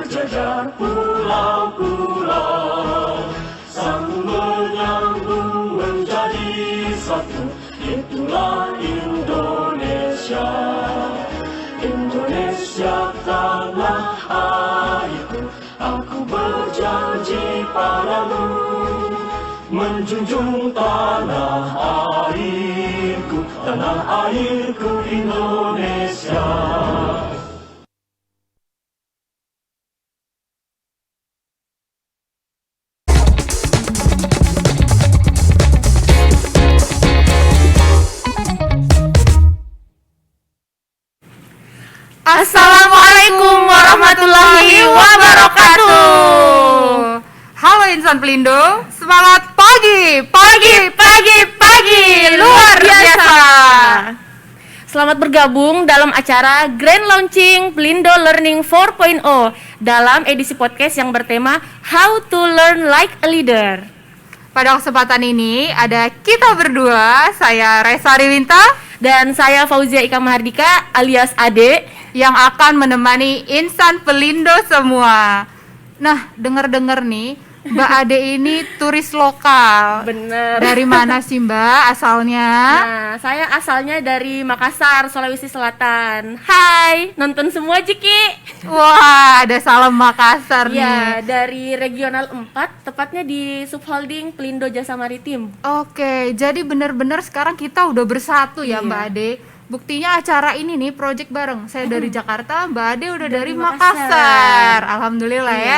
berjejer pulau-pulau, sambung menyambung menjadi satu. Itulah Indonesia, Indonesia tanah airku. Aku berjanji padamu, menjunjung tanah airku, tanah airku Indonesia. Assalamualaikum warahmatullahi wabarakatuh. Halo insan Pelindo, semangat pagi luar biasa. Selamat bergabung dalam acara Grand Launching Pelindo Learning 4.0 dalam edisi podcast yang bertema How to Learn Like a Leader. Pada kesempatan ini ada kita berdua, saya Resa Riwinta Dan saya Fauzia Ika Mahardika alias Ade yang akan menemani insan Pelindo semua. Nah, dengar-dengar nih, Mbak Ade ini turis lokal. Bener. Dari mana sih Mbak asalnya? Nah, saya asalnya dari Makassar, Sulawesi Selatan. Hai, nonton semua Jiki. Wah, ada salam Makassar Ya, nih. dari Regional 4, tepatnya di Subholding Pelindo Jasa Maritim. Oke, jadi benar-benar sekarang kita udah bersatu ya Iya. Mbak Ade. Buktinya acara ini nih project bareng. Saya dari Jakarta, Mbak Ade udah dari Makassar. Makassar. Alhamdulillah ya. Iya.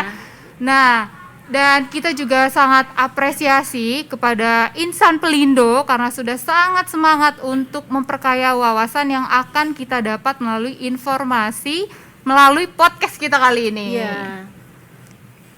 Nah, dan kita juga sangat apresiasi kepada insan Pelindo karena sudah sangat semangat untuk memperkaya wawasan yang akan kita dapat melalui informasi melalui podcast kita kali ini. Iya.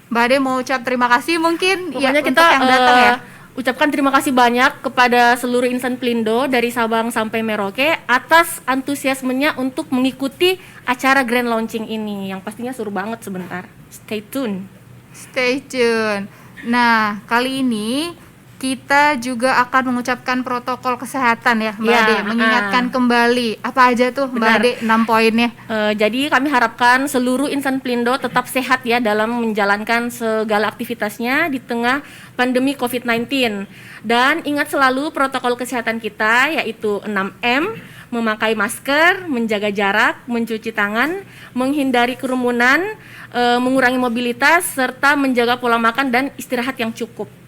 Mbak Ade mau ucap terima kasih mungkin Pokoknya untuk kita yang datang ya. ucapkan terima kasih banyak kepada seluruh insan Pelindo dari Sabang sampai Merauke atas antusiasmenya untuk mengikuti acara Grand Launching ini yang pastinya seru banget sebentar. Stay tune. Stay tune. Nah, kali ini kita juga akan mengucapkan protokol kesehatan ya Mbak Ya, Ade, mengingatkan kembali apa aja tuh Mbak Benar. Ade 6 poinnya. Jadi kami harapkan seluruh insan Pelindo tetap sehat ya dalam menjalankan segala aktivitasnya di tengah pandemi COVID-19. Dan ingat selalu protokol kesehatan kita yaitu 6M, memakai masker, menjaga jarak, mencuci tangan, menghindari kerumunan, mengurangi mobilitas, serta menjaga pola makan dan istirahat yang cukup.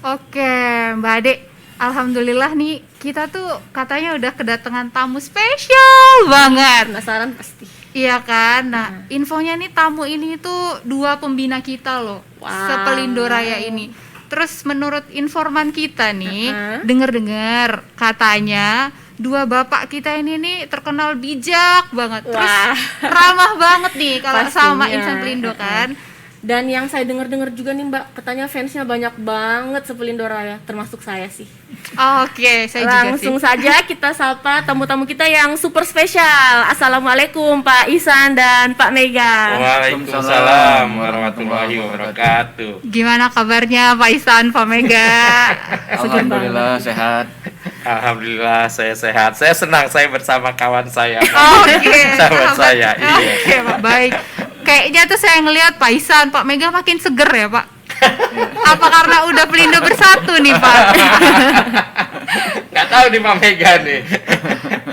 Oke, Mbak Ade, alhamdulillah nih kita tuh katanya udah kedatangan tamu spesial banget. Penasaran pasti. Iya kan? Nah, infonya nih tamu ini tuh 2 pembina kita loh, Wow. Sepelindo Raya ini. Terus menurut informan kita nih, Uh-huh. dengar-dengar katanya 2 bapak kita ini nih terkenal bijak banget. Terus Wah. ramah banget nih kalau sama Pastinya. insan Pelindo kan. Dan yang saya dengar-dengar juga nih Mbak, katanya fansnya banyak banget Sepelindo Raya, termasuk saya sih. Oke, saya Langsung juga sih. saja kita sapa tamu-tamu kita yang super spesial. Assalamualaikum Pak Isan dan Pak Mega. Waalaikumsalam warahmatullahi wabarakatuh. Gimana kabarnya Pak Isan, Pak Mega? Alhamdulillah sehat. Alhamdulillah saya sehat. Saya senang saya bersama kawan saya. Oke, Sahabat saya. Iya. Oke, Pak, baik. Kayaknya tuh saya ngelihat Pak Isan, Pak Mega makin seger ya, Pak. Apa karena udah Pelindo bersatu nih, Pak? Nggak tahu nih Pak Mega nih.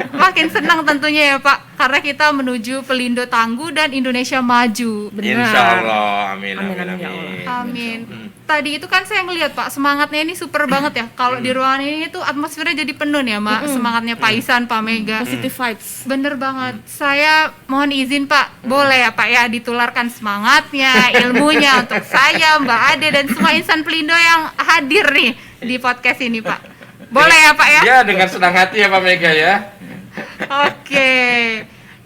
Makin senang tentunya ya, Pak, karena kita menuju Pelindo tangguh dan Indonesia maju. Benar. Insya Allah. Amin Amin, amin amin, ya amin. Amin. Tadi itu kan saya ngelihat Pak, semangatnya ini super banget ya. Kalau di ruangan ini tuh atmosfernya jadi penuh nih ya, Mak. Semangatnya Pak Isan, Pak Mega. Positive vibes. Bener banget. Saya mohon izin Pak, boleh ya Pak ya ditularkan semangatnya, ilmunya untuk saya, Mbak Ade dan semua insan Pelindo yang hadir nih di podcast ini Pak. Boleh ya Pak ya? Ya dengan senang hati ya Pak Mega ya. Oke.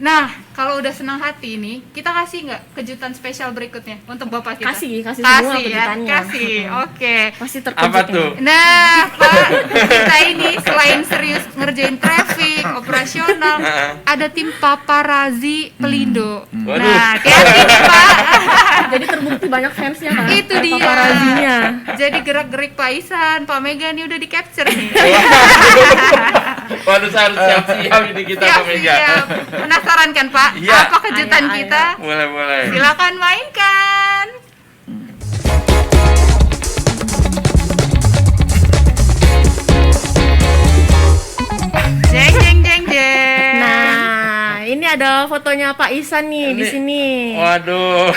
Nah, kalau udah senang hati ini, kita kasih nggak kejutan spesial berikutnya untuk Bapak kita? Kasih semua ya, kejutannya. kasih. Oke. Pasti terkejut. Apa ini. tuh? Nah, Pak, kita ini selain serius ngerjain traffic, operasional, ada tim paparazi Pelindo. Waduh. Nah, hati-hati nih, Pak. Jadi terbukti banyak fansnya kan. Itu dia. Paparazinya. Jadi gerak-gerik Pak Isan, Pak Mega nih udah di capture nih. Waduh, saya harus siap-siap ini kita Pak Mega. Siap. Penasaran kan Pak? Iya. Apa kejutan Ayo. kita? Boleh. Silakan mainkan. Jeng jeng jeng jeng. Nah, ini ada fotonya Pak Isan nih di Ini- sini. Waduh.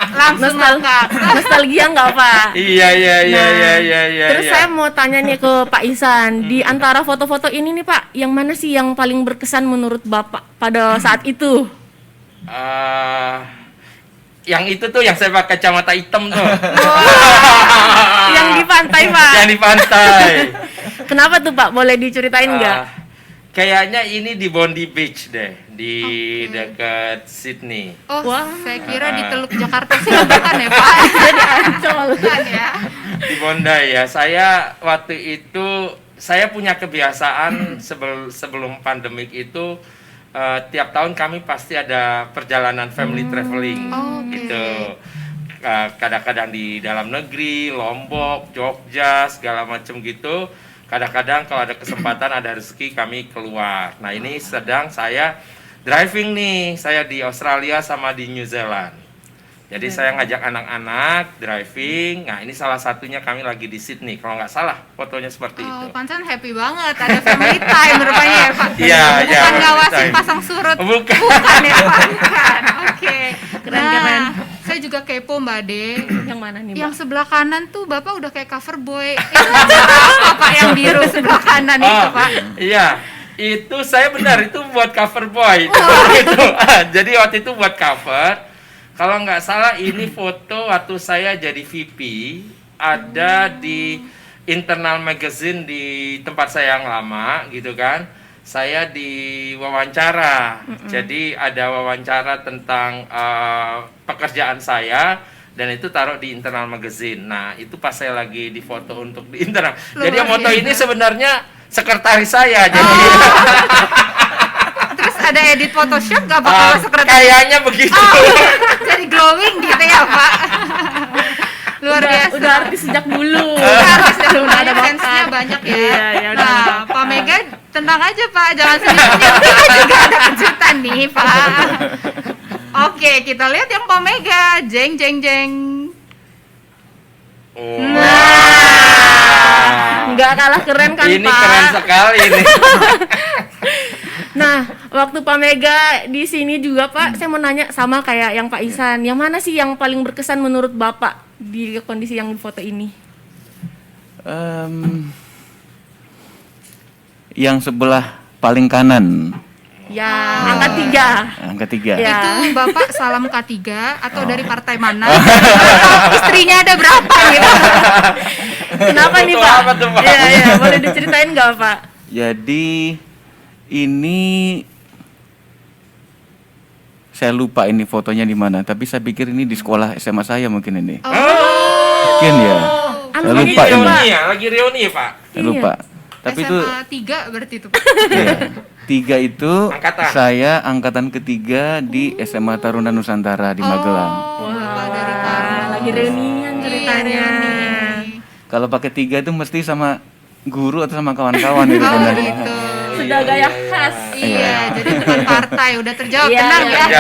Langsung ngakak. Nostalgia nggak Pak? Iya. Terus iya. saya mau tanya nih ke Pak Isan, di antara foto-foto ini nih Pak, yang mana sih yang paling berkesan menurut Bapak pada saat itu? Yang itu tuh yang saya pakai kacamata hitam tuh. Yang di pantai Pak. Yang di pantai. Kenapa tuh Pak? Boleh diceritain nggak? Kayaknya ini di Bondi Beach deh, di Oke. dekat Sydney. Oh, Wah. saya kira di Teluk Jakarta Selatan ya Pak. Jadi Ancol kan ya. Di Bondi ya. Saya waktu itu saya punya kebiasaan sebelum pandemik itu tiap tahun kami pasti ada perjalanan family traveling Oke. gitu. Kadang-kadang di dalam negeri, Lombok, Jogja, segala macam gitu. Kadang-kadang kalau ada kesempatan, ada rezeki, kami keluar. Nah, ini sedang saya driving nih. Saya di Australia sama di New Zealand. Jadi saya ngajak anak-anak driving. Nah, ini salah satunya kami lagi di Sydney. Kalau nggak salah, fotonya seperti itu. Oh, Pansan happy banget ada family time rupanya ya Pak. Iya, Bukan iya, family ngawasin time. pasang surut. Bukan. Bukan ya Pak. Bukan. Oke. Keren. Saya juga kepo Mbak De. Yang mana nih Mbak? Yang sebelah kanan tuh Bapak udah kayak cover boy. Itu apa Pak yang biru sebelah kanan itu Pak? Iya. Itu saya benar, itu buat cover boy. Itu. Jadi waktu itu buat cover. Kalau nggak salah ini foto waktu saya jadi VP, ada di internal magazine di tempat saya yang lama gitu kan. Saya diwawancara. Jadi ada wawancara tentang pekerjaan saya dan itu taruh di internal magazine. Nah, itu pas saya lagi di foto untuk di internal. Jadi yang foto ini sebenarnya sekretaris saya. Jadi Terus ada edit Photoshop nggak Pak kalau sekretaris? kayaknya begitu. Jadi glowing gitu ya Pak. Luar biasa. Udah artis sejak dulu. Harus dan Udah ada fansnya bakat. banyak ya. Iya, udah ada Nah, Pak Mega tenang aja Pak, jangan sedih-sedih. Kita juga ada kejutan nih Pak. Oke, kita lihat yang Pak Mega. Jeng jeng jeng. Nggak kalah keren kan Ini Pak? keren sekali ini. Nah, waktu Pak Mega di sini juga Pak, saya mau nanya sama kayak yang Pak Isan, yang mana sih yang paling berkesan menurut Bapak di kondisi yang di foto ini? Yang sebelah paling kanan, Ya, angka 3. angka 3. Ya. Itu Bapak salam K3 atau dari partai mana? Atau istrinya ada berapa gitu? Kenapa nih Foto Pak? apa tuh, Pak? Iya, boleh diceritain nggak Pak? Jadi ini saya lupa ini fotonya di mana, tapi saya pikir ini di sekolah SMA saya mungkin ini. Mungkin ya. Saya Anu, lupa ini ini. Pak. Lagi reuni ya, Pak. Saya lupa. Tapi itu SMA 3 berarti itu Pak. iya. 3 itu Angkatan. saya angkatan ketiga di SMA Taruna Nusantara di Magelang. Bapak dari Taruna. Lagi reunian ceritanya. Kalau pakai 3 itu mesti sama guru atau sama kawan-kawan itu Oh sebenarnya. gitu. Sudah gaya khas. Iya, jadi bukan partai, udah terjawab. Iya, Tenang iya. ya.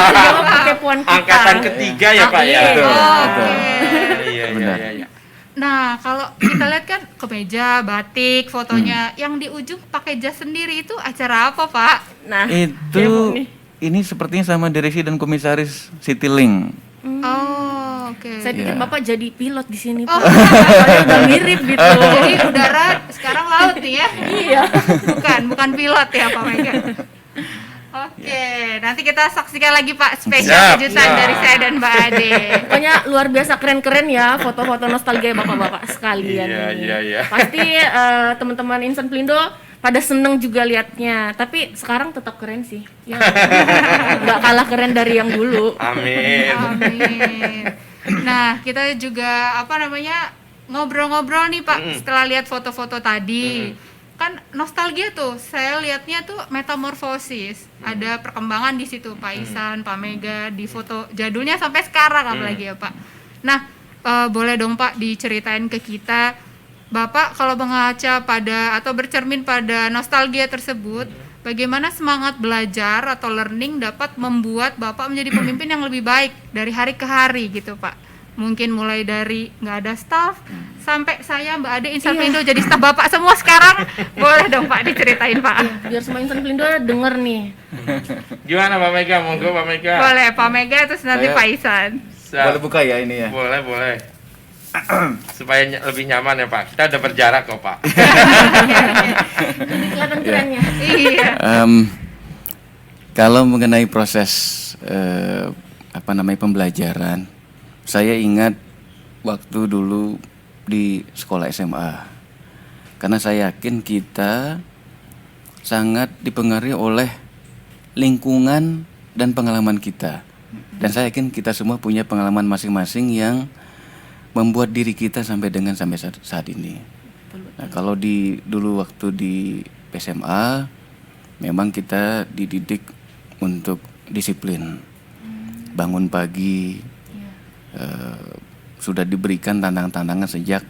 Sejauh kekepuan kita. Angkatan ketiga ya, Pak ya. Iya. Oke. Iya, Benar. iya. Nah, kalau kita lihat kan kemeja, batik, fotonya yang di ujung pakai jas sendiri itu acara apa, Pak? Nah, Itu nih. ini sepertinya sama direksi dan komisaris Citylink. Oh, oke. Saya pikir Iya. Bapak jadi pilot di sini, Oh. Pak. Soalnya udah mirip gitu. Jadi udara sekarang laut nih ya. Iya. Bukan pilot ya, Pak Mega. Oke, nanti kita saksikan lagi Pak spesial Siap, kejutan siap. dari saya dan Mbak Ade. Pokoknya luar biasa keren-keren ya foto-foto nostalgia bapak-bapak sekalian. Iya, ini. iya. Pasti teman-teman Insan Pelindo pada seneng juga liatnya. Tapi sekarang tetap keren sih. Ya. Nggak kalah keren dari yang dulu. Amin. Amin. Nah, kita juga ngobrol-ngobrol nih Pak setelah lihat foto-foto tadi. Kan nostalgia tuh, saya lihatnya tuh metamorfosis. Ada perkembangan di situ Pak Isan, Pak Mega di foto jadulnya sampai sekarang apalagi ya Pak. Nah, boleh dong Pak diceritain ke kita Bapak kalau mengaca pada atau bercermin pada nostalgia tersebut, bagaimana semangat belajar atau learning dapat membuat Bapak menjadi pemimpin yang lebih baik dari hari ke hari gitu Pak? Mungkin mulai dari nggak ada staff sampai saya Mbak Ade Insan Pelindo jadi staff Bapak semua sekarang. Boleh dong Pak diceritain Pak. Biar semua Insan Pelindo denger nih. Gimana Pak Mega? Monggo Pak Mega. Boleh Pak Mega terus nanti Saya- Pak Isan. Boleh buka ya ini ya. Boleh. Supaya lebih nyaman ya Pak. Kita udah berjarak kok Pak. Ini kelihatan kerennya. Iya. Kalau mengenai proses pembelajaran, saya ingat waktu dulu di sekolah SMA. Karena saya yakin kita sangat dipengaruhi oleh lingkungan dan pengalaman kita. Dan saya yakin kita semua punya pengalaman masing-masing yang membuat diri kita sampai saat ini. Nah, kalau dulu waktu di SMA, memang kita dididik untuk disiplin, bangun pagi, sudah diberikan tantangan sejak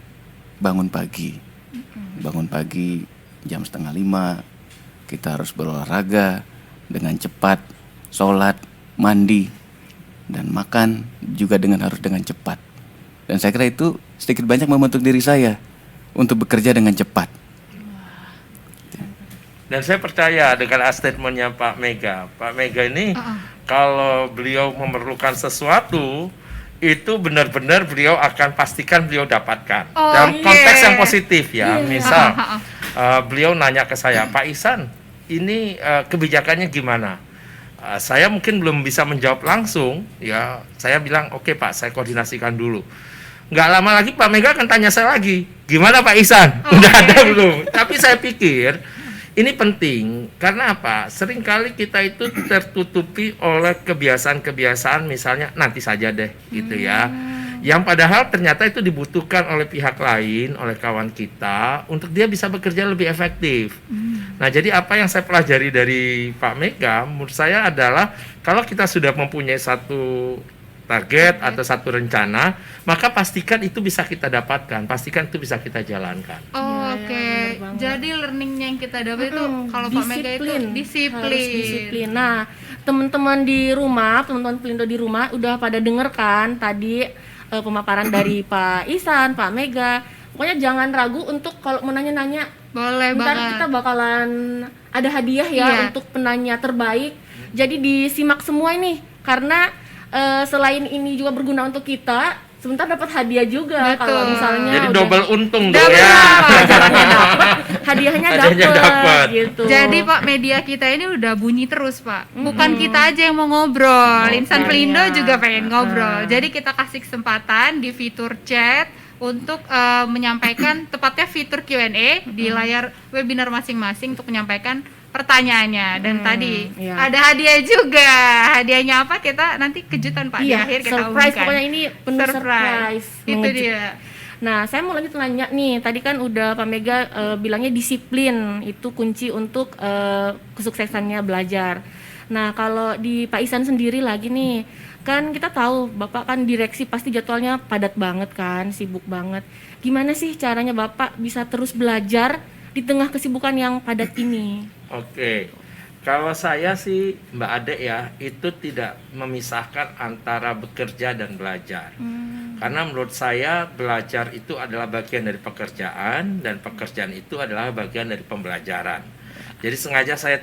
bangun pagi jam 4:30, kita harus berolahraga dengan cepat, sholat, mandi, dan makan juga harus dengan cepat. Dan saya kira itu sedikit banyak membentuk diri saya untuk bekerja dengan cepat. Dan saya percaya dengan statementnya Pak Mega. Pak Mega ini kalau beliau memerlukan sesuatu, itu benar-benar beliau akan pastikan beliau dapatkan. Dalam konteks yang positif ya. Misal beliau nanya ke saya, Pak Isan, ini kebijakannya gimana? Saya mungkin belum bisa menjawab langsung, ya. Saya bilang, oke Pak, saya koordinasikan dulu. Nggak lama lagi Pak Mega akan tanya saya lagi, gimana Pak Isan? Udah ada belum? Tapi saya pikir ini penting, karena apa? Seringkali kita itu tertutupi oleh kebiasaan-kebiasaan, misalnya nanti saja deh, gitu ya. Yang padahal ternyata itu dibutuhkan oleh pihak lain, oleh kawan kita, untuk dia bisa bekerja lebih efektif. Nah, jadi apa yang saya pelajari dari Pak Mega, menurut saya adalah kalau kita sudah mempunyai satu target atau satu rencana, maka pastikan itu bisa kita dapatkan, pastikan itu bisa kita jalankan. Oke. Jadi learningnya yang kita dapat itu kalau Pak Mega itu Harus disiplin. disiplin. Nah, teman-teman di rumah, teman-teman Pelindo di rumah udah pada denger kan tadi pemaparan dari Pak Isan, Pak Mega. Pokoknya jangan ragu untuk kalau mau nanya-nanya. Boleh Ntar banget. kita bakalan ada hadiah ya Iya. untuk penanya terbaik. Jadi disimak semua ini karena selain ini juga berguna untuk kita, sebentar dapat hadiah juga. Betul. Kalau misalnya Jadi udah- double untung dong Double ya. pelajarannya dapat, hadiahnya Hadiahnya dapat dapat. gitu. Jadi Pak, media kita ini udah bunyi terus Pak. Bukan kita aja yang mau ngobrol, Insan Pelindo juga pengen ngobrol. Jadi kita kasih kesempatan di fitur chat untuk menyampaikan tepatnya fitur Q&A di layar webinar masing-masing untuk menyampaikan pertanyaannya. Dan tadi iya. ada hadiah juga. Hadiahnya apa kita nanti kejutan Pak di Iya, akhir kita surprise umumkan. pokoknya ini penuh surprise. Itu Mengejut- dia. Nah, saya mau lanjut nanya nih. Tadi kan udah Pak Mega bilangnya disiplin itu kunci untuk kesuksesannya belajar. Nah, kalau di Pak Isan sendiri lagi nih, kan kita tahu Bapak kan direksi pasti jadwalnya padat banget kan, sibuk banget. Gimana sih caranya Bapak bisa terus belajar di tengah kesibukan yang padat ini? Oke. Kalau saya sih Mbak Ade ya, itu tidak memisahkan antara bekerja dan belajar. Karena menurut saya belajar itu adalah bagian dari pekerjaan dan pekerjaan itu adalah bagian dari pembelajaran. Jadi sengaja saya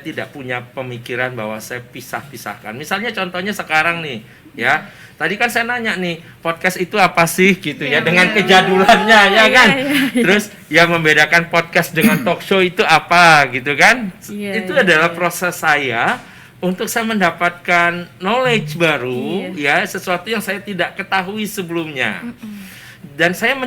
tidak punya pemikiran bahwa saya pisah-pisahkan. Misalnya contohnya sekarang nih, ya. Tadi kan saya nanya nih, podcast itu apa sih gitu ya, dengan kejadulannya ya kan. Terus yang membedakan podcast dengan talk show itu apa gitu kan. Itu adalah proses saya untuk saya mendapatkan knowledge baru ya, sesuatu yang saya tidak ketahui sebelumnya. Dan saya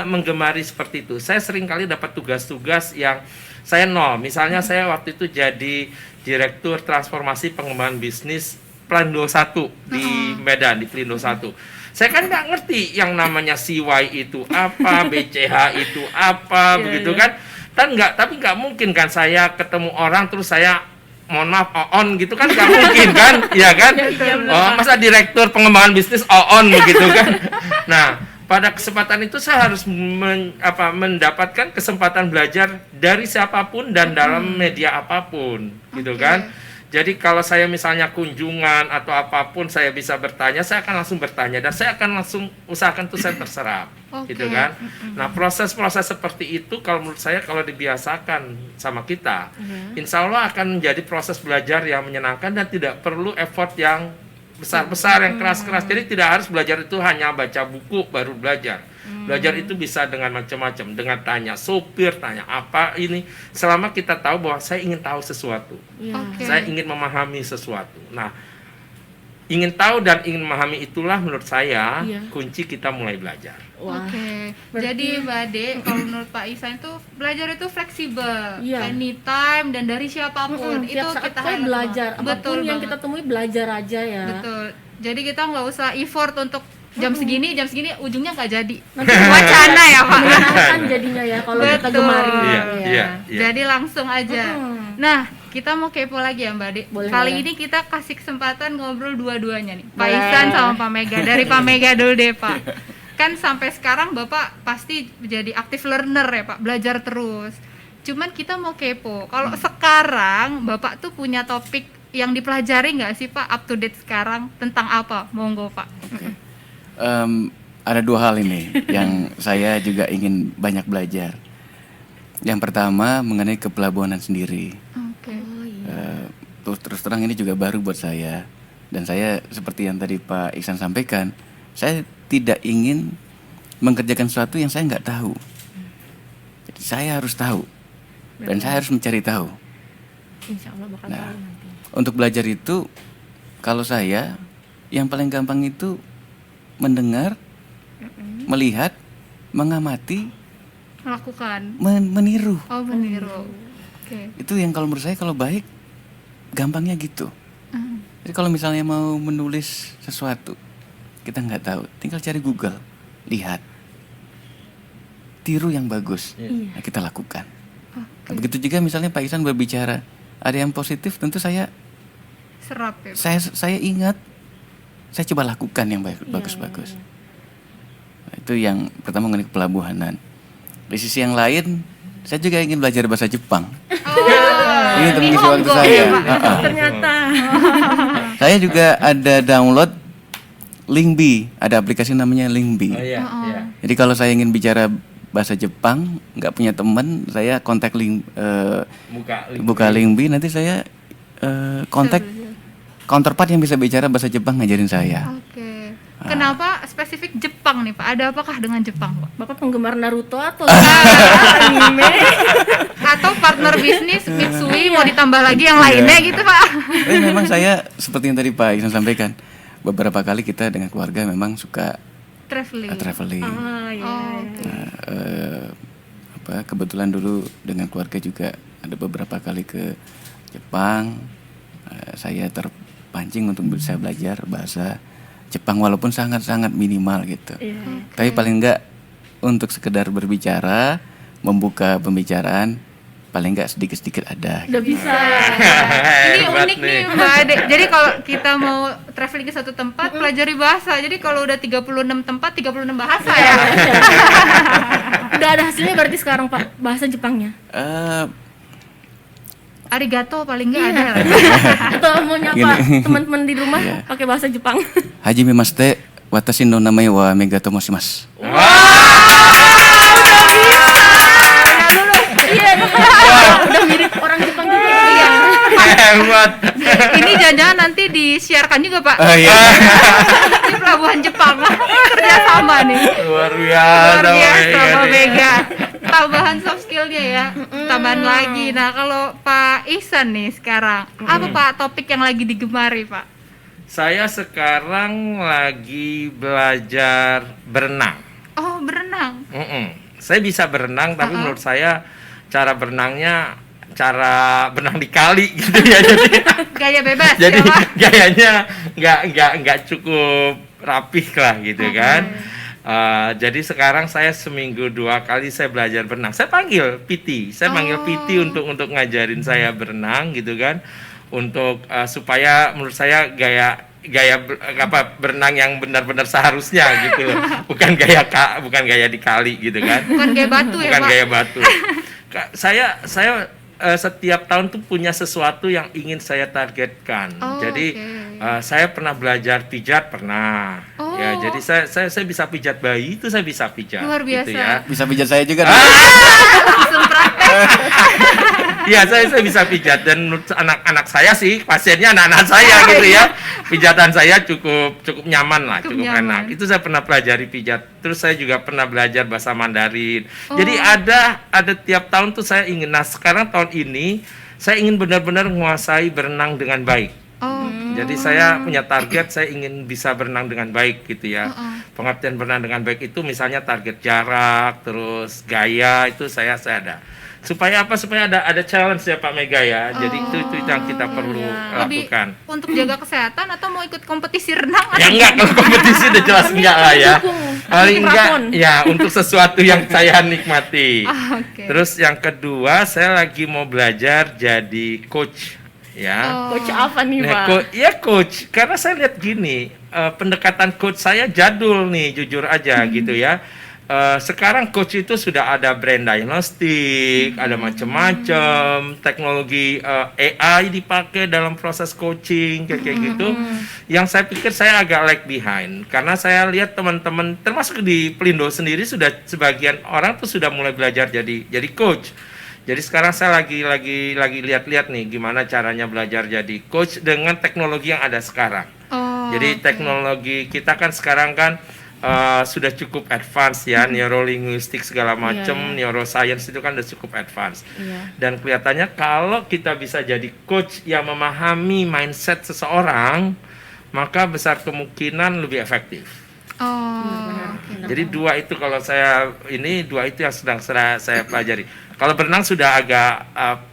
menggemari seperti itu. Saya sering kali dapat tugas-tugas yang saya nol. Misalnya saya waktu itu jadi Direktur Transformasi Pengembangan Bisnis Pelindo 1 di Medan, di Pelindo 1. Saya kan nggak ngerti yang namanya CY itu apa, BCH itu apa, begitu kan. Tapi nggak mungkin kan saya ketemu orang terus saya mohon maaf on gitu kan, nggak mungkin kan, ya kan. Masa Direktur Pengembangan Bisnis on begitu kan. Nah, pada kesempatan itu saya harus mendapatkan kesempatan belajar dari siapapun dan dalam media apapun, gitu kan. Jadi kalau saya misalnya kunjungan atau apapun saya bisa bertanya, saya akan langsung bertanya dan saya akan langsung usahakan tuh saya terserap, gitu kan. Nah, proses-proses seperti itu kalau menurut saya kalau dibiasakan sama kita, insya Allah akan menjadi proses belajar yang menyenangkan dan tidak perlu effort yang besar-besar, yang keras-keras. Jadi tidak harus belajar itu hanya baca buku baru belajar. Belajar itu bisa dengan macam-macam, dengan tanya sopir, tanya apa ini, selama kita tahu bahwa saya ingin tahu sesuatu, saya ingin memahami sesuatu. Nah, ingin tahu dan ingin memahami itulah menurut saya kunci kita mulai belajar. Oke. Jadi Mbak Ade, kalau menurut Pak Ihsan itu belajar itu fleksibel, Iya. anytime dan dari siapapun. Itu Tiap saat kita kita belajar, apapun Betul yang banget. kita temui belajar aja ya. Betul. Jadi kita nggak usah effort untuk jam segini ujungnya nggak jadi. Wacana ya Pak. Menyenangkan jadinya ya kalau kita Betul. gemari. Iya, Ya. iya. Jadi langsung aja. Nah, kita mau kepo lagi ya Mbak Ade. Boleh, Kali boleh. ini kita kasih kesempatan ngobrol dua-duanya nih. Pak Boleh. Ihsan sama Pak Mega. Dari Pak Mega dulu deh Pak. Kan sampai sekarang Bapak pasti jadi active learner ya Pak, belajar terus. Cuman kita mau kepo, kalau sekarang Bapak tuh punya topik yang dipelajari nggak sih Pak, up to date sekarang tentang apa? Monggo Pak. Ada dua hal ini yang saya juga ingin banyak belajar. Yang pertama mengenai kepelabuhanan sendiri. Oke. Terus terang ini juga baru buat saya. Dan saya seperti yang tadi Pak Ihsan sampaikan, saya tidak ingin mengerjakan sesuatu yang saya nggak tahu. Jadi saya harus tahu dan saya harus mencari tahu. Insya Allah bakal Nah, tahu nanti. untuk belajar itu, kalau saya yang paling gampang itu mendengar, melihat, mengamati, Melakukan. meniru. Oh, meniru. Oke. Itu yang kalau menurut saya kalau baik, gampangnya gitu. Jadi kalau misalnya mau menulis sesuatu, kita nggak tahu, tinggal cari Google, lihat, tiru yang bagus, nah, kita lakukan. Nah, begitu juga misalnya Pak Ihsan berbicara, ada yang positif, tentu saya Serap ya. saya ingat, saya coba lakukan yang bagus-bagus. Nah, itu yang pertama mengenai pelabuhanan. Di sisi yang lain, saya juga ingin belajar bahasa Jepang. Ini untuk mengisi waktu Nihongo saya. ya, Pak? Ternyata. Saya juga ada download Lingbi, ada aplikasi namanya Lingbi. Oh iya, iya. Jadi kalau saya ingin bicara bahasa Jepang, nggak punya teman, saya kontak buka Lingbi, nanti saya kontak counterpart yang bisa bicara bahasa Jepang ngajarin saya. Oke. Kenapa spesifik Jepang nih Pak? Ada apakah dengan Jepang Pak? Bapak penggemar Naruto atau anime? Atau partner bisnis Mitsui mau ditambah lagi yang lainnya gitu Pak? Tapi memang saya seperti yang tadi Pak Ihsan sampaikan, beberapa kali kita dengan keluarga memang suka Traveling. traveling. Ah, ya. Oh, Nah, kebetulan dulu dengan keluarga juga ada beberapa kali ke Jepang. Saya terpancing untuk bisa belajar bahasa Jepang walaupun sangat-sangat minimal gitu. Tapi paling enggak untuk sekedar berbicara, membuka pembicaraan, paling enggak sedikit-sedikit ada. Udah bisa. Ini Hebat unik nih Mbak Ade. Jadi kalau kita mau traveling ke satu tempat, pelajari bahasa. Jadi kalau udah 36 tempat, 36 bahasa ya. Udah ada hasilnya berarti sekarang Pak, bahasa Jepangnya. Arigato paling nggak ada. Atau mau nyapa Gini. teman-teman di rumah Iya. pakai bahasa Jepang. Hajime mashite, watashi no namae wa Mega to moshimasu. Iya, udah mirip orang Jepang juga. Iya. Hebat. Ini jangan-jangan nanti disiarkan juga Pak. Oh iya. Di pelabuhan Jepang. Kerja sama nih. Luar Luar biasa. biasa Mega Pak nih. Mega. Tambahan soft skillnya ya. Tambahan lagi. Nah kalau Pak Ihsan nih sekarang, apa Pak topik yang lagi digemari Pak? Saya sekarang lagi belajar berenang. Oh berenang. Saya bisa berenang, tapi menurut saya cara berenangnya cara berenang di kali gitu ya. Jadi Gaya bebas jadi ya Pak? gayanya nggak cukup rapih lah gitu kan. Jadi sekarang saya seminggu 2 kali saya belajar berenang. Saya panggil PT, saya panggil PT untuk ngajarin saya berenang gitu kan. Untuk supaya menurut saya gaya berenang yang benar-benar seharusnya gitu loh. Bukan gaya di kali gitu kan. Bukan gaya batu ya Bukan Pak? gaya batu. Saya setiap tahun tuh punya sesuatu yang ingin saya targetkan. Oh, Jadi oke. saya pernah belajar pijat pernah. Oh. Ya, jadi saya bisa pijat bayi itu saya bisa pijat. Luar biasa. Gitu ya. Bisa pijat saya juga. Langsung praktek. Iya, saya bisa pijat dan menurut anak-anak saya sih, pasiennya anak-anak saya gitu ya. Pijatan saya cukup nyaman lah, Cukup cukup nyaman. enak. Itu saya pernah pelajari pijat. Terus saya juga pernah belajar bahasa Mandarin. Oh. Jadi ada tiap tahun tuh saya ingin. Nah, sekarang tahun ini saya ingin benar-benar menguasai berenang dengan baik. Oh. Jadi saya punya target, saya ingin bisa berenang dengan baik gitu ya. Pengertian berenang dengan baik itu misalnya target jarak, terus gaya itu saya ada. Supaya apa? Supaya ada challenge ya Pak Mega ya. Jadi itu yang kita perlu Lebih lakukan. untuk jaga kesehatan atau mau ikut kompetisi renang? Ya enggak, kalau kompetisi udah jelas enggak lah ya. Paling enggak Maraton. ya untuk sesuatu yang saya nikmati. Ah, oke. Terus yang kedua, saya lagi mau belajar jadi coach ya. Coach apa nih, Pak? Coach. Karena saya lihat gini, pendekatan coach saya jadul nih, jujur aja gitu ya. Sekarang coach itu sudah ada brand diagnostik, ada macam-macam teknologi AI dipakai dalam proses coaching kayak gitu. Yang saya pikir saya agak lag behind karena saya lihat teman-teman termasuk di Pelindo sendiri sudah sebagian orang tuh sudah mulai belajar jadi coach. Jadi sekarang saya lagi lihat-lihat nih gimana caranya belajar jadi coach dengan teknologi yang ada sekarang. Oh, Jadi teknologi kita kan sekarang kan sudah cukup advance ya, neurolinguistik segala macam, neuroscience itu kan sudah cukup advance. Dan kelihatannya kalau kita bisa jadi coach yang memahami mindset seseorang, maka besar kemungkinan lebih efektif. oke. Jadi dua itu yang sedang saya pelajari. Kalau berenang sudah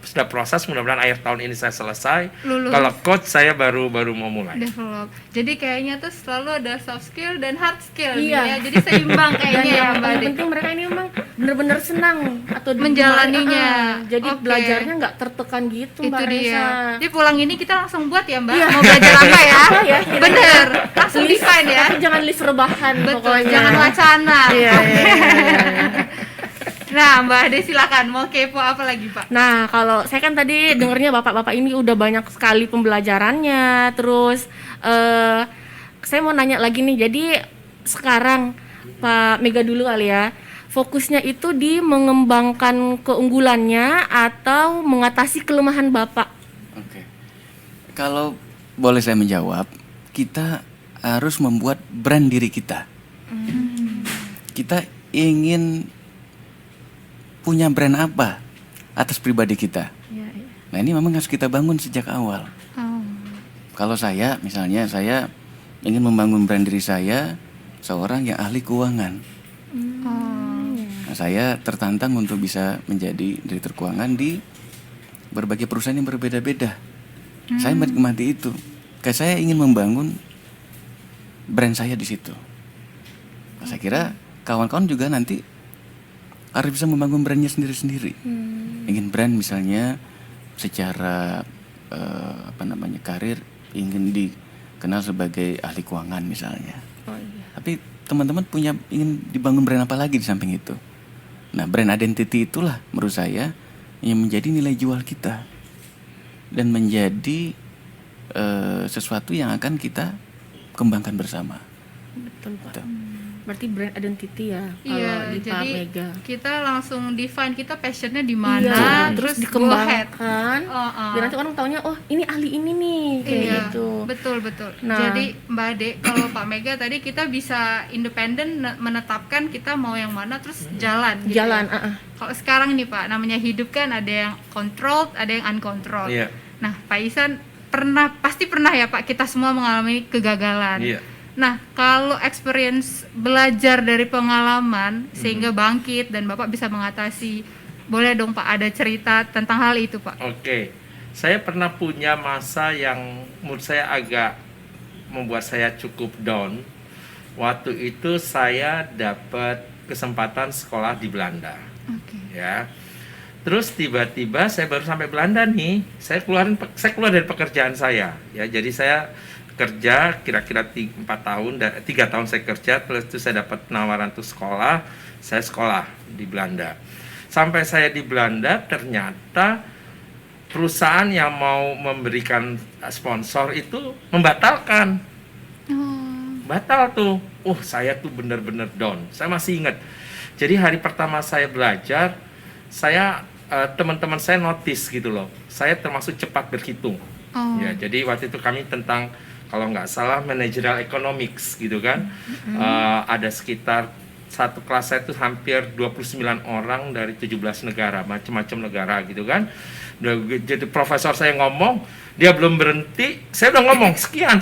sudah proses, mudah-mudahan akhir tahun ini saya selesai. Lulus. Kalau coach saya baru mau mulai. Develop. Jadi kayaknya tuh selalu ada soft skill dan hard skill Iya. ya. Jadi seimbang Dan kayaknya ya yang Mbak paling Ade. penting mereka ini memang benar-benar senang atau Menjalaninya. Jadi Oke. belajarnya nggak tertekan gitu, Itu Mbak dia. Reza. Jadi pulang ini kita langsung buat ya Mbak. Iya. Mau belajar apa ya? Apa ya, kira-kira? Bener. Langsung define ya. Tapi jangan list rebahan Betul. pokoknya. Jangan wacana. Iya, Oke. iya, iya. Nah Mbak Ade silakan. Mau kepo apa lagi Pak? Nah, kalau saya kan tadi dengernya bapak-bapak ini udah banyak sekali pembelajarannya, terus saya mau nanya lagi nih, jadi sekarang Pak Mega dulu kali ya, fokusnya itu di mengembangkan keunggulannya atau mengatasi kelemahan bapak? Oke. Kalau boleh saya menjawab, kita harus membuat brand diri kita. Kita ingin punya brand apa atas pribadi kita. Nah ini memang harus kita bangun sejak awal. Kalau saya, misalnya saya ingin membangun brand diri saya seorang yang ahli keuangan. Nah, saya tertantang untuk bisa menjadi direktur keuangan di berbagai perusahaan yang berbeda-beda. Saya menikmati itu. Kayak saya ingin membangun brand saya di situ. Nah, saya kira kawan-kawan juga nanti harus bisa membangun brandnya sendiri-sendiri. Ingin brand misalnya secara karir ingin dikenal sebagai ahli keuangan misalnya. Tapi teman-teman ingin dibangun brand apa lagi di samping itu? Nah, brand identity itulah menurut saya yang menjadi nilai jual kita dan menjadi sesuatu yang akan kita kembangkan bersama. Betul, Pak. Gitu. Berarti brand identity ya kalau Iya, di Pak jadi Mega. kita langsung define kita passionnya di mana, Iya, terus terus go ahead. dikembangkan. Biar nanti orang taunya, oh ini ahli ini nih, kayak Iya, gitu. betul. Nah. Jadi Mbak Ade, kalau Pak Mega tadi kita bisa independen menetapkan kita mau yang mana, terus jalan. gitu Jalan, ya. Kalau sekarang nih Pak, namanya hidup kan ada yang controlled, ada yang uncontrolled. Iya. Nah, Pak Ihsan pasti pernah ya Pak, kita semua mengalami kegagalan. Iya. Nah, kalau experience belajar dari pengalaman sehingga bangkit dan Bapak bisa mengatasi, boleh dong Pak ada cerita tentang hal itu Pak? Oke. Saya pernah punya masa yang menurut saya agak membuat saya cukup down. Waktu itu saya dapat kesempatan sekolah di Belanda. Oke. Ya. Terus tiba-tiba saya baru sampai Belanda nih, saya keluar dari pekerjaan saya. Ya, jadi saya kerja kira-kira 4 tahun, 3 tahun saya kerja, terus itu saya dapat penawaran untuk sekolah, saya sekolah di Belanda. Sampai saya di Belanda, ternyata perusahaan yang mau memberikan sponsor itu membatalkan. Batal tuh. Saya tuh bener-bener down. Saya masih ingat. Jadi hari pertama saya belajar, teman-teman saya notice gitu loh. Saya termasuk cepat berhitung. Ya, jadi waktu itu kami tentang, kalau nggak salah, managerial economics gitu kan. Ada sekitar satu kelas saya itu hampir 29 orang dari 17 negara, macam-macam negara gitu kan. Jadi profesor saya ngomong, dia belum berhenti, saya udah ngomong sekian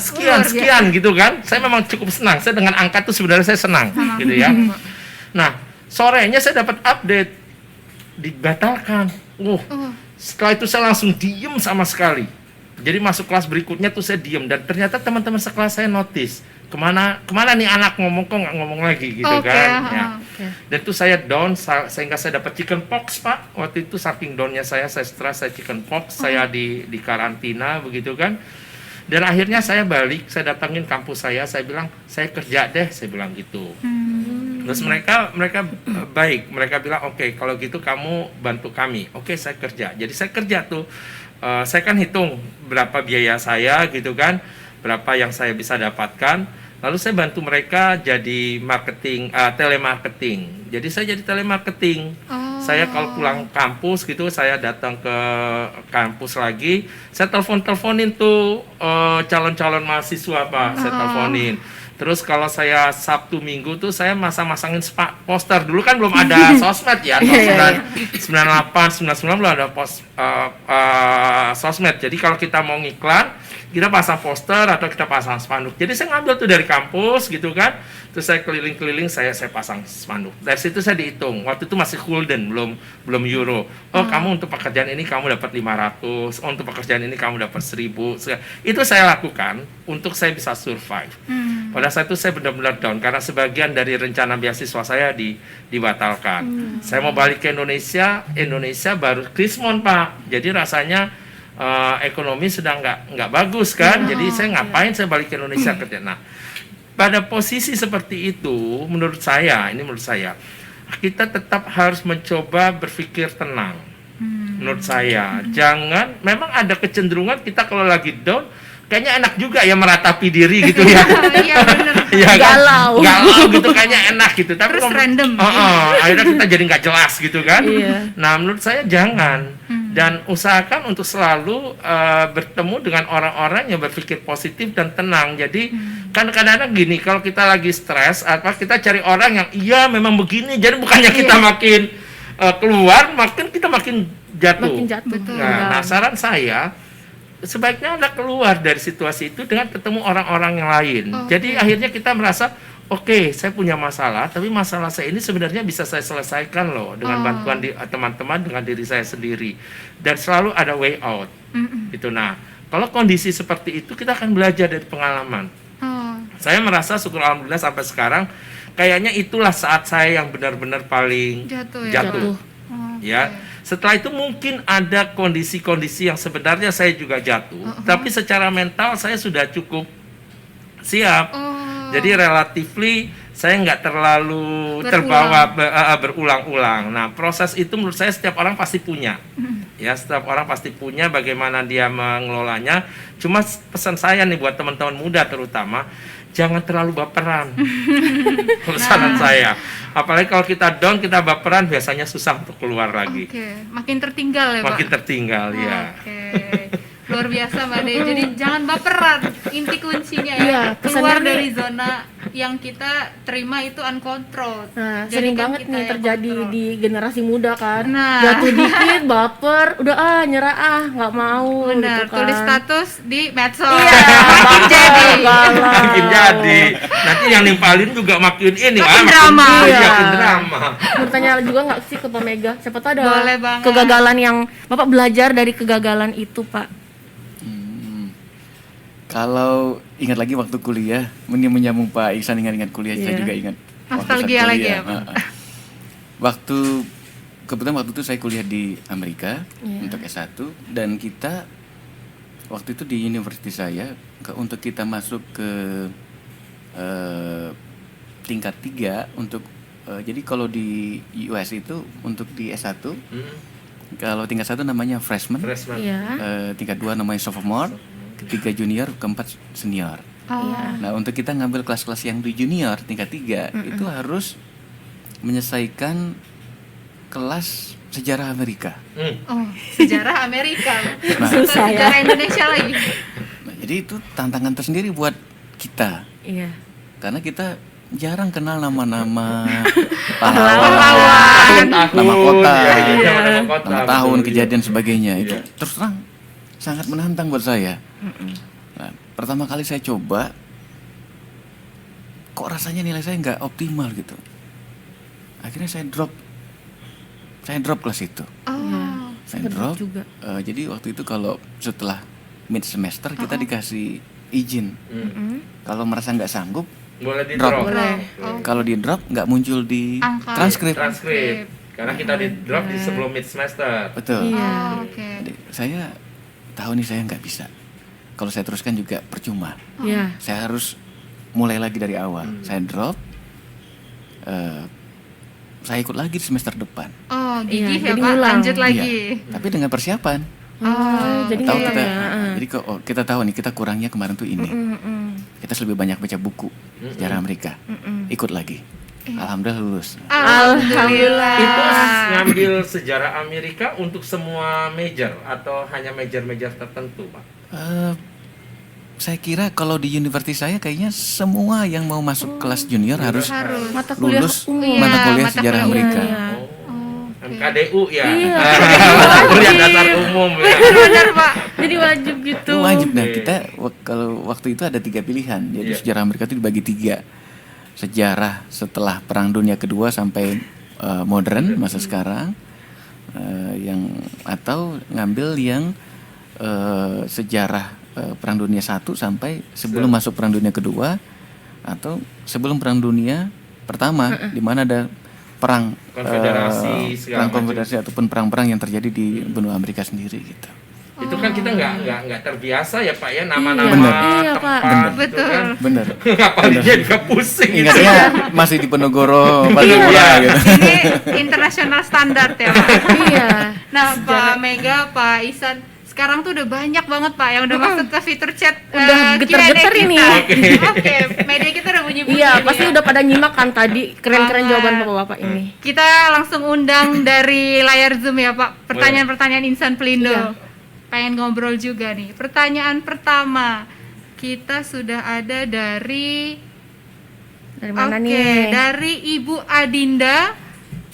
gitu kan. Saya memang cukup senang, saya dengan angka itu sebenarnya saya senang gitu ya. Nah, sorenya saya dapat update, dibatalkan. Setelah itu saya langsung diem sama sekali. Jadi masuk kelas berikutnya tuh saya diem, dan ternyata teman-teman sekelas saya notice, kemana nih anak ngomong, kok nggak ngomong lagi gitu kan. Ya. Dan itu saya down, sehingga saya dapat chicken pox, Pak. Waktu itu saking downnya saya stres, saya chicken pox, saya di karantina begitu kan. Dan akhirnya saya balik, saya datangin kampus saya bilang, saya kerja deh, saya bilang gitu. Terus mereka baik, mereka bilang oke, kalau gitu kamu bantu kami. Oke, saya kerja. Jadi saya kerja tuh, saya kan hitung berapa biaya saya gitu kan, berapa yang saya bisa dapatkan. Lalu saya bantu mereka jadi telemarketing. Jadi saya jadi telemarketing. Saya kalau pulang kampus gitu, saya datang ke kampus lagi, saya teleponin tuh calon-calon mahasiswa, Pak. Saya teleponin. Terus kalau saya Sabtu Minggu tuh saya masang-masangin poster. Dulu kan belum ada sosmed ya, tahun 98, 99 belum ada sosmed. Jadi kalau kita mau ngiklan, kita pasang poster atau kita pasang spanduk. Jadi saya ngambil tuh dari kampus gitu kan. Terus saya keliling-keliling, saya pasang spanduk. Dari situ saya dihitung. Waktu itu masih gulden, belum euro. Kamu untuk pekerjaan ini kamu dapat 500. Untuk pekerjaan ini kamu dapat 1000. Itu saya lakukan untuk saya bisa survive. Pada saat itu saya benar-benar down karena sebagian dari rencana beasiswa saya dibatalkan. Saya mau balik ke Indonesia baru krismon, Pak. Jadi rasanya ekonomi sedang nggak bagus kan. Jadi saya ngapain saya balik ke Indonesia kerja. Nah, pada posisi seperti itu, menurut saya kita tetap harus mencoba berpikir tenang. Menurut saya, jangan, memang ada kecenderungan kita kalau lagi down, kayaknya enak juga ya meratapi diri gitu ya. Iya benar. Ya, Galau gitu, kayaknya enak gitu. Tapi terus random. Akhirnya kita jadi nggak jelas gitu kan. Iya. Nah, menurut saya jangan. Dan usahakan untuk selalu bertemu dengan orang-orang yang berpikir positif dan tenang. Jadi kan kadang-kadang gini, kalau kita lagi stres, kita cari orang yang iya memang begini. Jadi bukannya kita makin keluar, kita makin jatuh. Makin jatuh. Betul. Nah, saran saya, sebaiknya Anda keluar dari situasi itu dengan ketemu orang-orang yang lain. Jadi akhirnya kita merasa, oke, saya punya masalah, tapi masalah saya ini sebenarnya bisa saya selesaikan loh dengan bantuan teman-teman, dengan diri saya sendiri. Dan selalu ada way out. Gitu. Nah, kalau kondisi seperti itu kita akan belajar dari pengalaman. Saya merasa syukur alhamdulillah sampai sekarang kayaknya itulah saat saya yang benar-benar paling jatuh. Ya. Setelah itu mungkin ada kondisi-kondisi yang sebenarnya saya juga jatuh, tapi secara mental saya sudah cukup siap. Jadi relatively saya nggak terlalu terbawa berulang-ulang. Nah, proses itu menurut saya setiap orang pasti punya. Ya, setiap orang pasti punya bagaimana dia mengelolanya. Cuma pesan saya nih buat teman-teman muda terutama, jangan terlalu baperan. Saran saya. Apalagi kalau kita down, kita baperan, biasanya susah untuk keluar lagi. Makin tertinggal ya, Pak? Makin tertinggal, ya. Luar biasa, Mbak De. Jadi jangan baperan. Inti kuncinya ya. Keluar dari zona yang kita terima itu uncontrolled. Nah, Jadi sering kan banget kita nih yang terjadi kontrol. di generasi muda kan. Nah. Jatuh dikit, baper, udah nyerah nggak mau. Benar, gitu kan. tulis status di medsos. Iya. Makin jadi. Makin jadi. Nanti yang nimpalin juga makin ini. Makin drama. Makin drama. Mau tanya juga nggak sih ke Pak Mega? Siapa tahu ada Boleh banget. kegagalan yang Bapak belajar dari kegagalan itu, Pak. Kalau ingat lagi waktu kuliah, menyambung Pak Iksan ingat kuliah, saya juga ingat. Nostalgia lagi ya, Pak? Kebetulan waktu itu saya kuliah di Amerika untuk S1, dan kita waktu itu di universitas saya untuk kita masuk ke tingkat 3 untuk jadi kalau di US itu untuk di S1 kalau tingkat 1 namanya freshman, Iya. tingkat 2 namanya sophomore, ketiga junior, keempat senior. Iya. Nah untuk kita ngambil kelas-kelas yang di junior tingkat 3 itu harus menyelesaikan kelas sejarah Amerika. Oh, sejarah Amerika. Nah, Susah ya. Sejarah Indonesia lagi. Nah, jadi itu tantangan tersendiri buat kita Iya. karena kita jarang kenal nama-nama Pahlawan. nama kota, nama kota, nama tahun, betul. kejadian sebagainya. Itu Iya. terus terang sangat menantang buat saya. Nah, pertama kali saya coba, kok rasanya nilai saya nggak optimal gitu. Akhirnya saya drop kelas itu. Oh. Saya Berat drop. juga. Jadi waktu itu kalau setelah mid semester kita dikasih izin. Kalau merasa nggak sanggup, Boleh di Drop. drop. Boleh. kalau di drop nggak muncul di Angka. transkrip. Transkrip. Karena kita di drop di sebelum mid semester. Betul. Iya. Oh, oke. Jadi saya tahu nih saya nggak bisa. Kalau saya teruskan juga percuma. Iya. Saya harus mulai lagi dari awal. Saya drop. Saya ikut lagi di semester depan. Oh, Iya, gigih ya jadi Pak, ngulang. lanjut lagi. Iya. Tapi dengan persiapan. Jadi Tahu ngulang kita, ya. jadi kita tahu nih kita kurangnya kemarin tuh ini. Kita lebih banyak baca buku sejarah Amerika. Ikut lagi. Alhamdulillah lulus. Alhamdulillah. Itu ngambil sejarah Amerika untuk semua major atau hanya major-major tertentu, Pak? Eh, saya kira kalau di universitas saya kayaknya semua yang mau masuk kelas junior harus Mata kuliah lulus umum. mata Iya, kuliah mata sejarah kuliah. Amerika. Iya. MKDU ya. Iya. Kuliah dasar umum ya. Benar Pak. Jadi wajib gitu. Itu wajib. Nah Oke. kita kalau waktu itu ada 3 pilihan. Jadi Iya. sejarah Amerika itu dibagi 3. Sejarah setelah Perang Dunia Kedua sampai modern masa sekarang, yang atau ngambil yang sejarah Perang Dunia 1 sampai sebelum masuk Perang Dunia Kedua, atau sebelum Perang Dunia Pertama, di mana ada perang Konfederasi, segala perang macam. konfederasi ataupun perang-perang yang terjadi di benua Amerika sendiri gitu. Itu kan kita nggak terbiasa ya Pak ya, nama-nama Bener. Iya, Pak. tempat gitu Betul. kan. Bener. Ngapalnya juga pusing gitu. Ingatnya masih di Penogoro, Batu Iya. gitu. Ini internasional standar ya Pak. Iya. Nah Pak Mega, Pak Ihsan, sekarang tuh udah banyak banget Pak yang udah masuk ke fitur chat Udah geter-geter Q&A ini. kita. Oke, media kita udah bunyi-bunyi. Iya, nih pasti ya. udah pada nyimak kan tadi. Keren-keren Banget. jawaban Bapak-bapak ini. Kita langsung undang dari layar Zoom ya Pak. Pertanyaan-pertanyaan Insan Pelindo. Iya. Pengen ngobrol juga nih. Pertanyaan pertama, kita sudah ada dari Dari mana Oke, nih? dari Ibu Adinda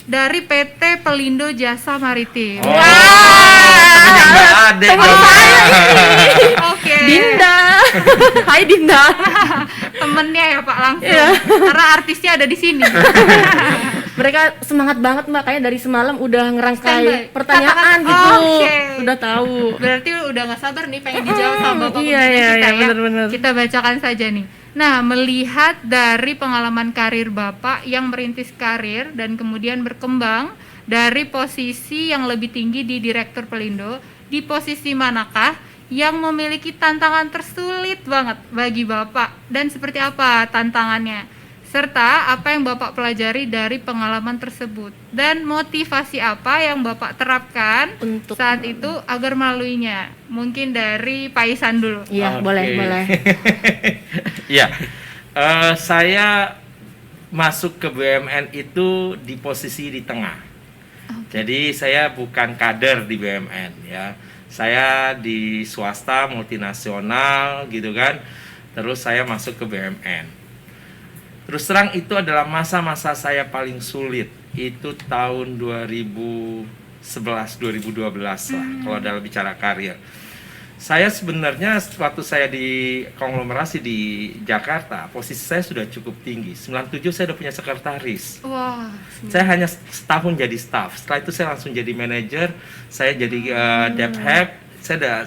dari PT Pelindo Jasa Maritim. Oh, temennya Mbak Ade dong. Oke. Dinda. Hai Dinda. Temennya ya Pak langsung. Iya. Karena artisnya ada di sini. Mereka semangat banget Mbak, kayak dari semalam udah Standby. ngerangkai pertanyaan Kata-kata- gitu. Oke. Udah tahu. Berarti udah nggak sabar nih pengen dijawab sama Bapak Iya, pemimpin iya, kita iya, ya. bener-bener. Kita bacakan saja nih. Nah, melihat dari pengalaman karir Bapak yang merintis karir dan kemudian berkembang dari posisi yang lebih tinggi di Direktur Pelindo, di posisi manakah yang memiliki tantangan tersulit banget bagi Bapak dan seperti apa tantangannya? Serta apa yang Bapak pelajari dari pengalaman tersebut dan motivasi apa yang Bapak terapkan Untuk- saat itu agar melaluinya. Mungkin dari Pak Ihsan dulu. Iya, Oke. boleh, boleh. Iya. Saya masuk ke BUMN itu di posisi di tengah. Jadi saya bukan kader di BUMN ya. Saya di swasta multinasional gitu kan. Terus saya masuk ke BUMN. Terus terang itu adalah masa-masa saya paling sulit. Itu tahun 2011-2012 lah kalau dalam bicara karir. Saya sebenarnya waktu saya di konglomerasi di Jakarta, posisi saya sudah cukup tinggi. 97 saya udah punya sekretaris. Wah, Saya hanya setahun jadi staff. Setelah itu saya langsung jadi manajer. Saya jadi debt head.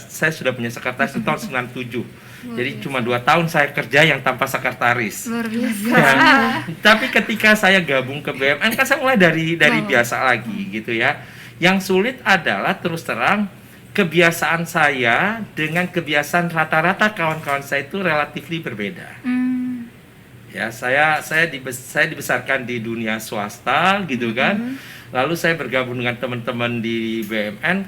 Saya sudah punya sekretaris di tahun 97. Jadi cuma 2 tahun saya kerja yang tanpa sekretaris. luar biasa. Ya. Tapi ketika saya gabung ke BUMN kan saya mulai dari biasa lagi gitu ya. Yang sulit adalah terus terang kebiasaan saya dengan kebiasaan rata-rata kawan-kawan saya itu relatifly berbeda. Ya, saya dibesarkan di dunia swasta gitu kan. Lalu saya bergabung dengan teman-teman di BUMN,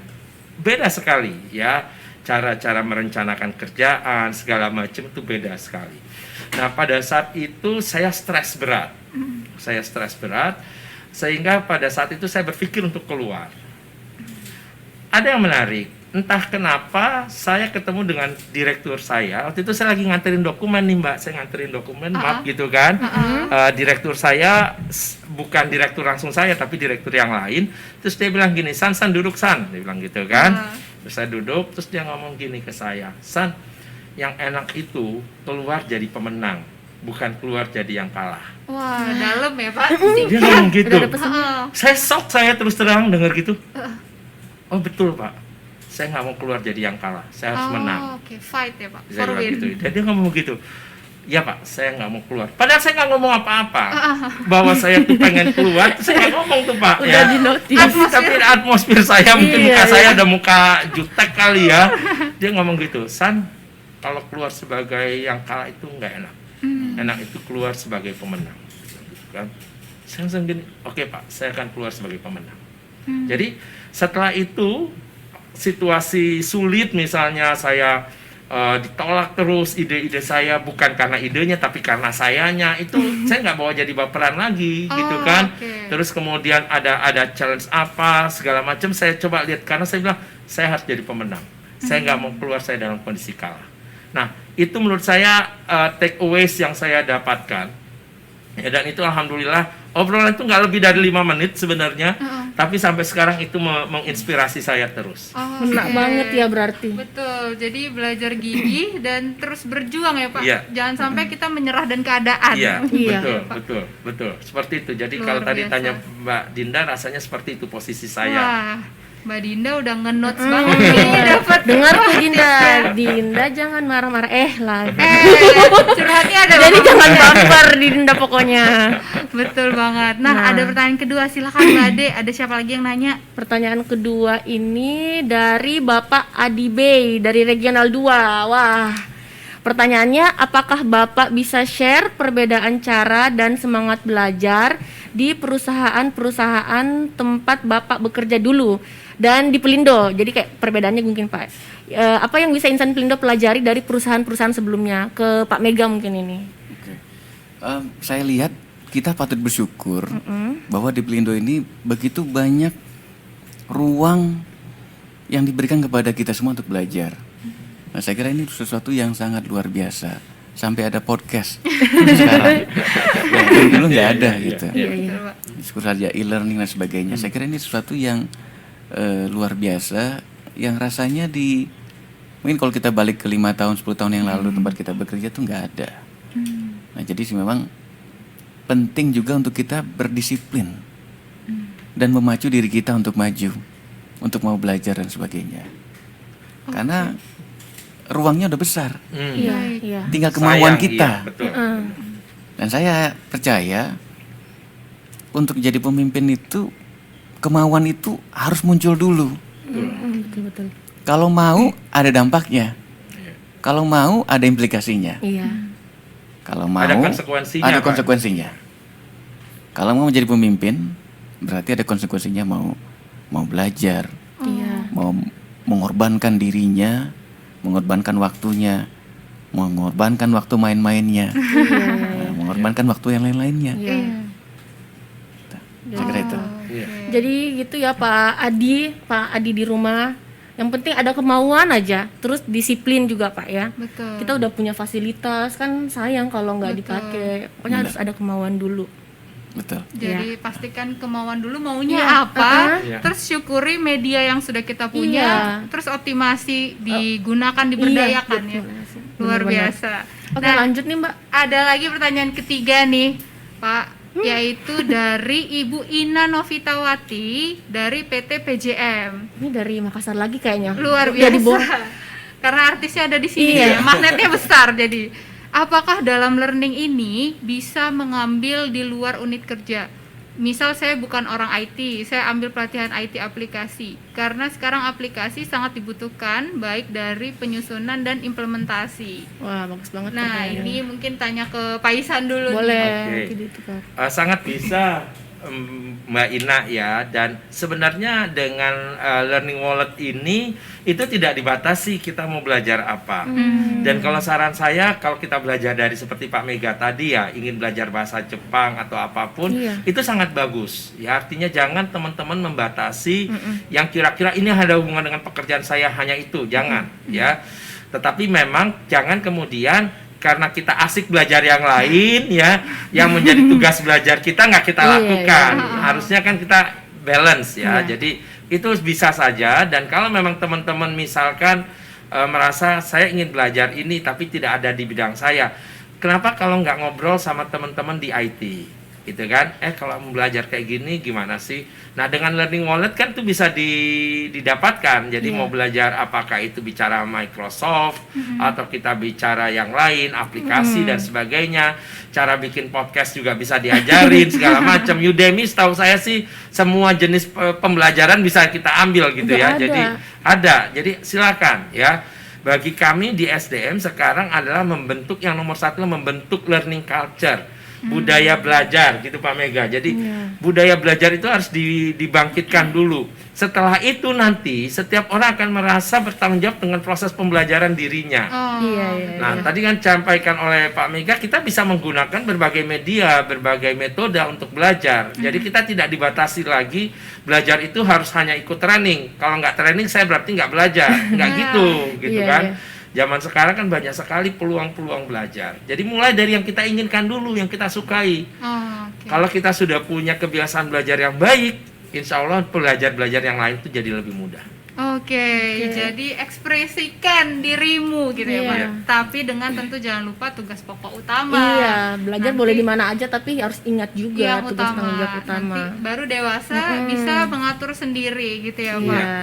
beda sekali ya. Cara-cara merencanakan kerjaan segala macam itu beda sekali. Nah, pada saat itu saya stres berat. Sehingga pada saat itu saya berpikir untuk keluar. Ada yang menarik, entah kenapa saya ketemu dengan direktur saya. Waktu itu saya lagi nganterin dokumen nih Mbak, saya nganterin dokumen, maaf gitu kan. Direktur saya bukan direktur langsung saya, tapi direktur yang lain. Terus dia bilang gini, San duduk San, dia bilang gitu kan. Terus saya duduk, terus dia ngomong gini ke saya, San, yang enak itu keluar jadi pemenang, bukan keluar jadi yang kalah. Wah, dalam ya Pak. Dia ngomong gitu. Heeh. Saya terus terang dengar gitu. Oh betul Pak, saya nggak mau keluar jadi yang kalah, saya harus menang. Oke, fight ya Pak. Saya For bilang win. gitu. Dan dia ngomong gitu. Ya Pak, saya nggak mau keluar. Padahal saya nggak ngomong apa-apa. Bahwa saya tuh pengen keluar, saya nggak ngomong tuh Pak. Udah dinotis. Tapi atmosfer saya, mungkin muka saya ada muka jutek kali ya. Dia ngomong gitu, San, kalau keluar sebagai yang kalah itu nggak enak. Enak itu keluar sebagai pemenang. Gitu kan. Saya langsung gini, oke Pak, saya akan keluar sebagai pemenang. Jadi setelah itu, situasi sulit misalnya saya ditolak terus ide-ide saya, bukan karena idenya tapi karena sayanya, itu saya nggak bawa jadi baperan lagi gitu kan. Terus kemudian ada challenge apa segala macam, saya coba lihat karena saya bilang saya harus jadi pemenang, saya nggak mau keluar saya dalam kondisi kalah. Nah itu menurut saya take aways yang saya dapatkan ya, dan itu alhamdulillah obrolan itu nggak lebih dari 5 menit sebenarnya, tapi sampai sekarang itu menginspirasi saya terus. Kena banget ya berarti. Betul, jadi belajar gigih dan terus berjuang ya Pak. Iya. Jangan sampai kita menyerah dan keadaan. Iya, Iya. betul. Seperti itu. Jadi Luar kalau tadi biasa. tanya Mbak Dinda, rasanya seperti itu posisi saya. Wah, Mbak Dinda udah nge-notes banget nih, dapat. Dengar tuh Dinda jangan marah-marah. Lagi. Curhatnya ada. Jadi jangan baper Dinda pokoknya. Betul banget. Nah, ada pertanyaan kedua, silakan Mbak Ade. Ada siapa lagi yang nanya? Pertanyaan kedua ini dari Bapak Adi Bey dari Regional 2. Wah. Pertanyaannya, apakah Bapak bisa share perbedaan cara dan semangat belajar di perusahaan-perusahaan tempat Bapak bekerja dulu dan di Pelindo? Jadi kayak perbedaannya mungkin Pak. Apa yang bisa insan Pelindo pelajari dari perusahaan-perusahaan sebelumnya? Ke Pak Mega mungkin ini. Oke. Saya lihat kita patut bersyukur bahwa di Pelindo ini begitu banyak ruang yang diberikan kepada kita semua untuk belajar. Nah, saya kira ini sesuatu yang sangat luar biasa. Sampai ada podcast sekarang. Yang dulu nggak ada gitu. Betul, Pak. Diskusi saja e-learning dan sebagainya. Saya kira ini sesuatu yang luar biasa, yang rasanya mungkin kalau kita balik ke 5 tahun, 10 tahun yang lalu tempat kita bekerja tuh nggak ada. Nah, jadi sih memang penting juga untuk kita berdisiplin dan memacu diri kita untuk maju, untuk mau belajar dan sebagainya. Karena ruangnya udah besar, Iya. tinggal kemauan Sayang, kita. iya, betul. Dan saya percaya untuk jadi pemimpin itu kemauan itu harus muncul dulu. Betul. Kalau mau ada dampaknya, kalau mau ada implikasinya, Iya. kalau mau Ada konsekuensinya, ada Pak. konsekuensinya. Kalau mau menjadi pemimpin berarti ada konsekuensinya, mau belajar, Iya. mau mengorbankan dirinya, mengorbankan waktunya, mengorbankan waktu main-mainnya, mengorbankan waktu yang lain-lainnya. Iya. Saya kira itu. Iya. Jadi gitu ya Pak Adi di rumah. Yang penting ada kemauan aja, terus disiplin juga Pak ya. Betul. Kita udah punya fasilitas, kan sayang kalau nggak dipakai. Pokoknya harus ada kemauan dulu. Betul. Jadi pastikan kemauan dulu maunya Iya. apa, Iya. terus syukuri media yang sudah kita punya, Iya. terus optimasi, digunakan, diberdayakan ya. Luar Benar-benar. biasa. Oke, Nah, lanjut nih Mbak. ada lagi pertanyaan ketiga nih, Pak, yaitu dari Ibu Ina Novitawati dari PT PJM. Ini dari Makassar lagi kayaknya. Luar Jadi biasa. Karena artisnya ada di sini Iya. ya, magnetnya besar jadi. Apakah dalam learning ini bisa mengambil di luar unit kerja? misal saya bukan orang IT, saya ambil pelatihan IT aplikasi. Karena sekarang aplikasi sangat dibutuhkan baik dari penyusunan dan implementasi. Wah, bagus banget. Nah, pertanyaannya. ini mungkin tanya ke Pak Isan dulu nih. boleh. Oke. Gitu, Kak. Sangat bisa Mbak Ina ya, dan sebenarnya dengan learning wallet ini itu tidak dibatasi kita mau belajar apa. Dan kalau saran saya, kalau kita belajar dari seperti Pak Mega tadi ya, ingin belajar bahasa Jepang atau apapun, Iya. itu sangat bagus ya. Artinya jangan teman-teman membatasi yang kira-kira ini ada hubungan dengan pekerjaan saya hanya itu, jangan ya. Tetapi memang jangan kemudian karena kita asik belajar yang lain ya, yang menjadi tugas belajar kita nggak kita Iya, lakukan. iya. Harusnya kan kita balance ya. Iya. Jadi itu bisa saja. Dan kalau memang teman-teman misalkan merasa saya ingin belajar ini tapi tidak ada di bidang saya, kenapa kalau nggak ngobrol sama teman-teman di IT gitu kan? Kalau mau belajar kayak gini gimana sih? Nah, dengan learning wallet kan itu bisa didapatkan. Jadi Iya. mau belajar apakah itu bicara Microsoft atau kita bicara yang lain, aplikasi dan sebagainya. Cara bikin podcast juga bisa diajarin segala macam. Udemy setahu saya sih semua jenis pembelajaran bisa kita ambil gitu Udah ya. ada. Jadi ada. Jadi silakan ya. Bagi kami di SDM sekarang adalah membentuk yang nomor satu, membentuk learning culture. Budaya belajar gitu Pak Mega. Jadi budaya belajar itu harus dibangkitkan dulu. Setelah itu nanti setiap orang akan merasa bertanggung jawab dengan proses pembelajaran dirinya. Oh, Iya. Nah, tadi kan disampaikan oleh Pak Mega, kita bisa menggunakan berbagai media, berbagai metode untuk belajar. Jadi kita tidak dibatasi lagi, belajar itu harus hanya ikut training. Kalau nggak training, saya berarti nggak belajar. Nggak gitu Iya, kan. iya. Zaman sekarang kan banyak sekali peluang-peluang belajar. Jadi mulai dari yang kita inginkan dulu, yang kita sukai. oke. Kalau kita sudah punya kebiasaan belajar yang baik, insya Allah belajar-belajar yang lain itu jadi lebih mudah. Oke, jadi ekspresikan dirimu gitu ya Pak. Iya. Tapi dengan tentu jangan lupa tugas pokok utama. Iya, belajar Nanti- boleh di mana aja tapi harus ingat juga yang tugas utama. tanggung jawab utama. Nanti baru dewasa bisa mengatur sendiri gitu ya Pak. Iya.